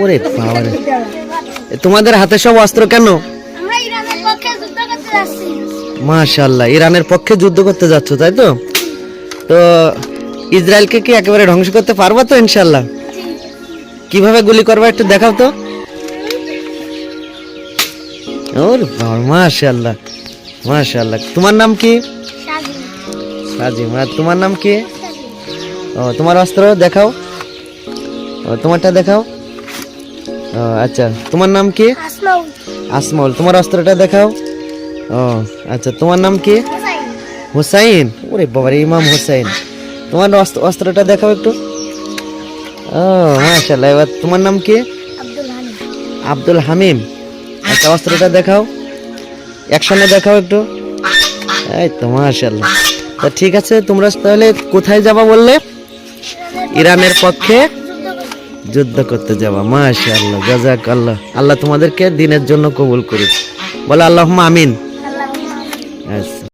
ওরে বাবা রে, তোমাদের হাতে সব অস্ত্র কেন? মাশাআল্লাহ, ইরানের পক্ষে যুদ্ধ করতে যাচ্ছ, তাই তো? তো ইসরায়েলকে কি একেবারে ধ্বংস করতে পারবা তো ইনশাআল্লাহ? কিভাবে গুলি করবা একটু দেখাও তো। ওরে বাবা, মাশাআল্লাহ মাশাআল্লাহ। তোমার নাম কি? সাজিম। আর তোমার নাম কি? ও, তোমার অস্ত্র দেখাও। ও, তোমারটা দেখাও। ও আচ্ছা, তোমার নাম কি? আসমাউল। তোমার অস্ত্রটা দেখাও। ও আচ্ছা, তোমার নাম কি? হুসাইন। ওরে বাবারে, ইমাম হুসাইন। তোমার অস্ত্রটা দেখাও একটু। ও মাশাআল্লাহ। এবার তোমার নাম কি? আব্দুল হামিম। আচ্ছা, অস্ত্রটা দেখাও, অ্যাকশনে দেখাও একটু। এই তো মাশাআল্লাহ। তা ঠিক আছে, তোমরা তাহলে কোথায় যাবা বললে? ইরানের পক্ষে যুদ্ধ করতে যাবা। মাশাআল্লাহ, জাযাকাল্লাহ। আল্লাহ তোমাদেরকে দিনের জন্য কবুল করুক। বলে আল্লাহুম্মা আমিন।